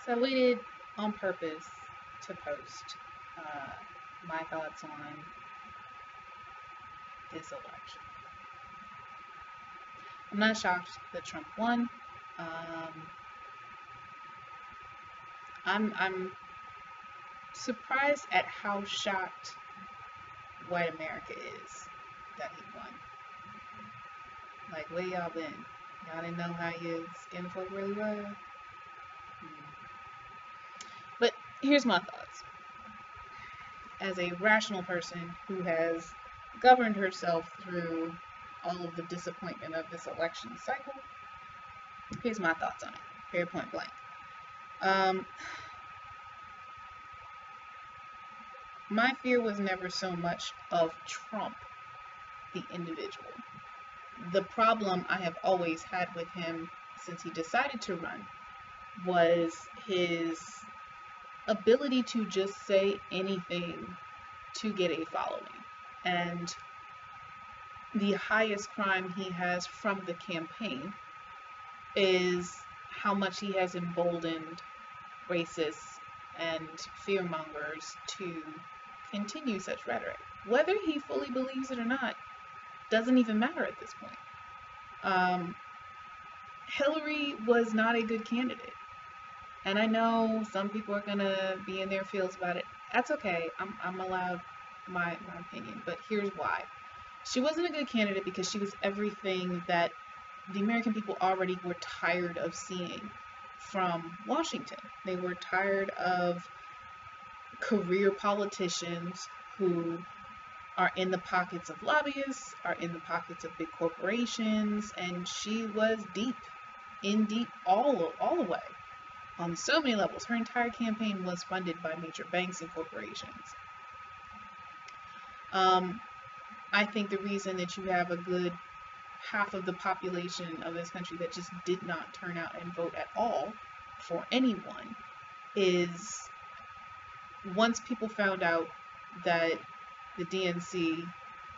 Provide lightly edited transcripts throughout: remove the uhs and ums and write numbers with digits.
So I waited on purpose to post uh, my thoughts on this election. I'm not shocked that Trump won. Um, I'm surprised at how shocked white America is that he won. Like, where y'all been? Y'all didn't know how your skin folk really were? But here's my thoughts. As a rational person who has governed herself through all of the disappointment of this election cycle, here's my thoughts on it. Very point blank. My fear was never so much of Trump, the individual. The problem I have always had with him since he decided to run was his ability to just say anything to get a following. And the highest crime he has from the campaign is how much he has emboldened racists and fearmongers to continue such rhetoric. Whether he fully believes it or not doesn't even matter at this point. Hillary was not a good candidate. And I know some people are going to be in their feels about it. That's okay. I'm allowed my opinion. But here's why. She wasn't a good candidate because she was everything that the American people already were tired of seeing from Washington. They were tired of career politicians who are in the pockets of lobbyists, are in the pockets of big corporations, and she was in deep all the way. On so many levels. Her entire campaign was funded by major banks and corporations. I think the reason that you have a good half of the population of this country that just did not turn out and vote at all for anyone is once people found out that the DNC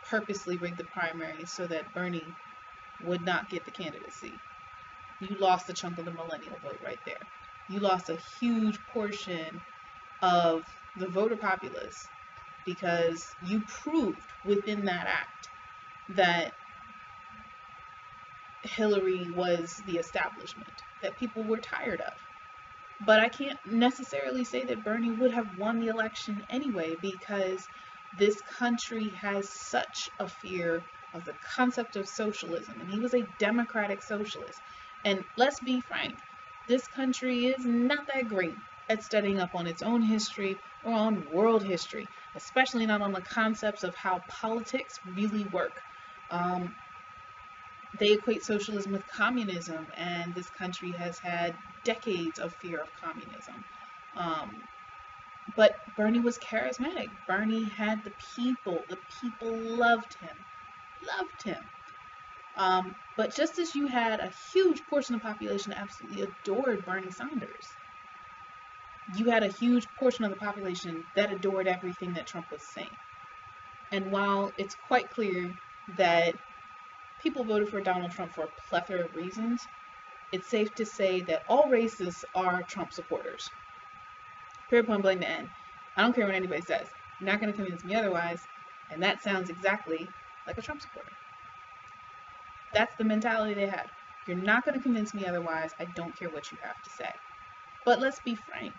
purposely rigged the primaries so that Bernie would not get the candidacy, you lost a chunk of the millennial vote right there. You lost a huge portion of the voter populace because you proved within that act that Hillary was the establishment that people were tired of. But I can't necessarily say that Bernie would have won the election anyway because this country has such a fear of the concept of socialism, and he was a democratic socialist. And let's be frank, this country is not that great at studying up on its own history or on world history, especially not on the concepts of how politics really work. They equate socialism with communism, and this country has had decades of fear of communism. But Bernie was charismatic. Bernie had the people. The people loved him. Loved him. But just as you had a huge portion of the population that absolutely adored Bernie Sanders, you had a huge portion of the population that adored everything that Trump was saying. And while it's quite clear that people voted for Donald Trump for a plethora of reasons, it's safe to say that all racists are Trump supporters. Period, point blank, to end. I don't care what anybody says. You're not going to convince me otherwise, and that sounds exactly like a Trump supporter. That's the mentality they had. You're not going to convince me otherwise. I don't care what you have to say. But let's be frank.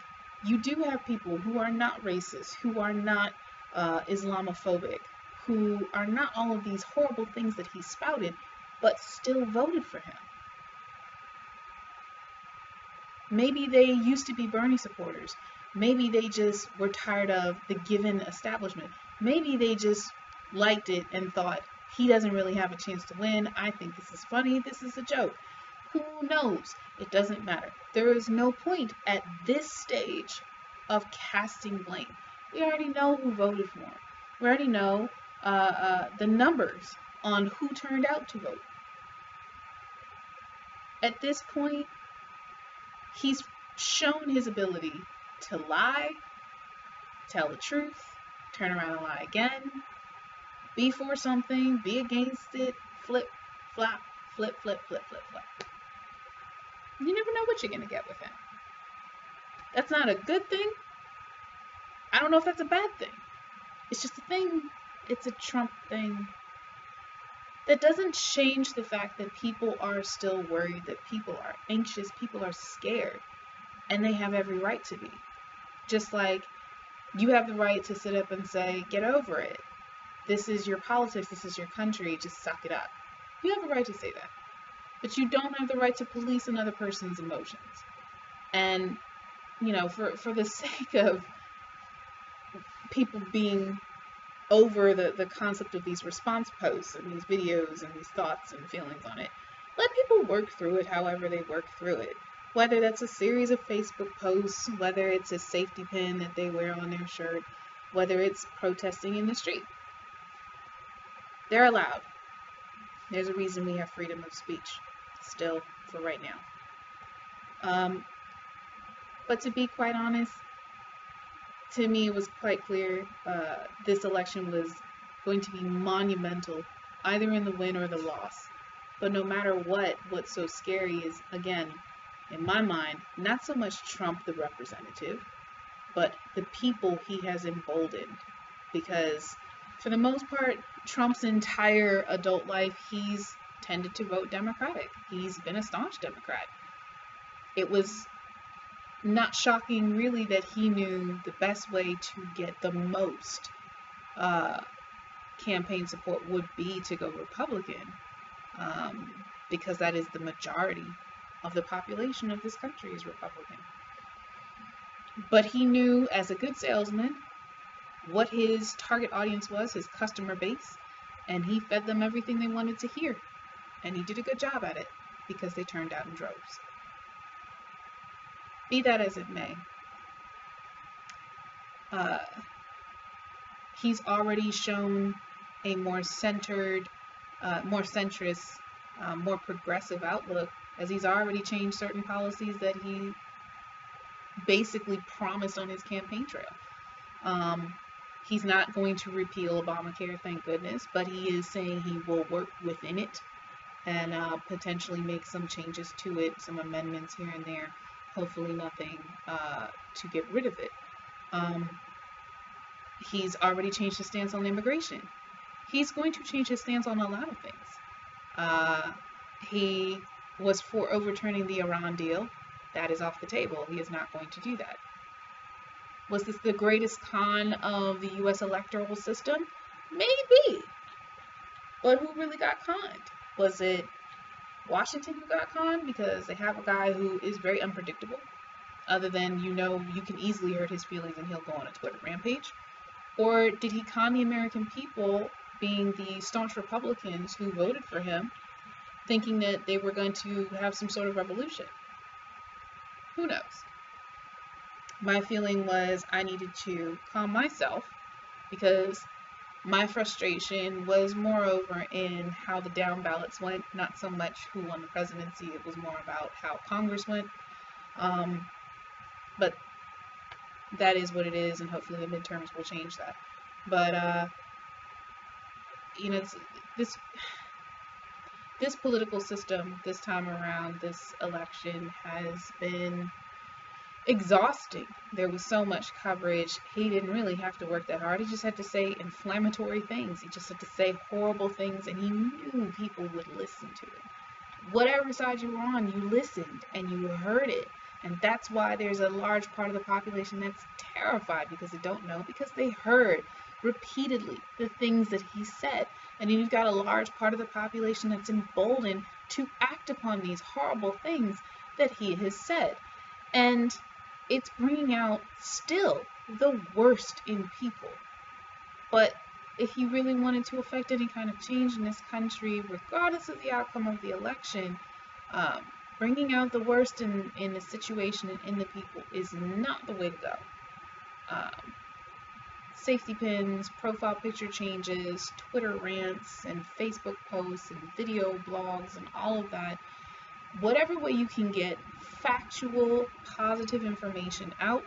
You do have people who are not racist, who are not Islamophobic, who are not all of these horrible things that he spouted, but still voted for him. Maybe they used to be Bernie supporters. Maybe they just were tired of the given establishment. Maybe they just liked it and thought, he doesn't really have a chance to win. I think this is funny. This is a joke. Who knows? It doesn't matter. There is no point at this stage of casting blame. We already know who voted for him. We already know the numbers on who turned out to vote. At this point, he's shown his ability to lie, tell the truth, turn around and lie again, be for something, be against it, flip, flop, flip, flip, flip, flip, flip. You never know what you're going to get with him. That's not a good thing. I don't know if that's a bad thing. It's just a thing. It's a Trump thing. That doesn't change the fact that people are still worried, that people are anxious, people are scared, and they have every right to be. Just like you have the right to sit up and say, get over it. This is your politics, this is your country, just suck it up. You have the right to say that. But you don't have the right to police another person's emotions. And, you know, for the sake of people being over the concept of these response posts and these videos and these thoughts and feelings on it, let people work through it however they work through it. Whether that's a series of Facebook posts, whether it's a safety pin that they wear on their shirt, whether it's protesting in the street. They're allowed. There's a reason we have freedom of speech still for right now. But to be quite honest, to me it was quite clear this election was going to be monumental, either in the win or the loss. But no matter what's so scary is, again, in my mind, not so much Trump the representative, but the people he has emboldened. Because for the most part, Trump's entire adult life, he's tended to vote Democratic. He's been a staunch Democrat. It was not shocking, really, that he knew the best way to get the most campaign support would be to go Republican, because that is the majority of the population of this country is Republican. But he knew, as a good salesman, what his target audience was, his customer base, and he fed them everything they wanted to hear. And he did a good job at it, because they turned out in droves. Be that as it may, he's already shown a more centered, more centrist, more progressive outlook, as he's already changed certain policies that he basically promised on his campaign trail. He's not going to repeal Obamacare, thank goodness, but he is saying he will work within it and potentially make some changes to it, some amendments here and there. Hopefully nothing to get rid of it. He's already changed his stance on immigration. He's going to change his stance on a lot of things. He was for overturning the Iran deal. That is off the table. He is not going to do that. Was this the greatest con of the U.S. electoral system? Maybe. But who really got conned? Was it Washington who got conned because they have a guy who is very unpredictable, other than, you know, you can easily hurt his feelings and he'll go on a Twitter rampage? Or did he con the American people, being the staunch Republicans who voted for him, thinking that they were going to have some sort of revolution? Who knows? My feeling was I needed to calm myself, because my frustration was moreover in how the down ballots went, not so much who won the presidency. It was more about how Congress went. But that is what it is, and hopefully the midterms will change that. But, you know, this political system this time around, this election, has been exhausting. There was so much coverage. He didn't really have to work that hard. He just had to say inflammatory things. He just had to say horrible things, and he knew people would listen to it. Whatever side you were on, you listened and you heard it. And that's why there's a large part of the population that's terrified, because they don't know, because they heard repeatedly the things that he said. And then you've got a large part of the population that's emboldened to act upon these horrible things that he has said. And it's bringing out still the worst in people. But if he really wanted to affect any kind of change in this country, regardless of the outcome of the election, bringing out the worst in the situation and in the people is not the way to go. Safety pins, profile picture changes, Twitter rants, and Facebook posts, and video blogs, and all of that. Whatever way you can get factual, positive information out,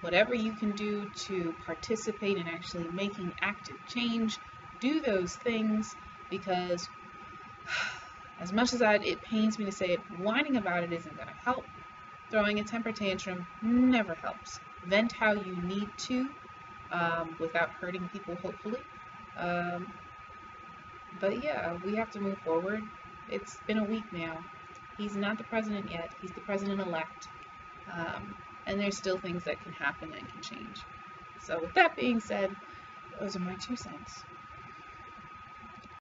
whatever you can do to participate in actually making active change, do those things, because as much as it pains me to say it, whining about it isn't going to help. Throwing a temper tantrum never helps. Vent how you need to, without hurting people, hopefully. Um, but yeah, we have to move forward. It's been a week now. He's not the president yet. He's the president-elect. And there's still things that can happen and can change. So with that being said, those are my 2 cents.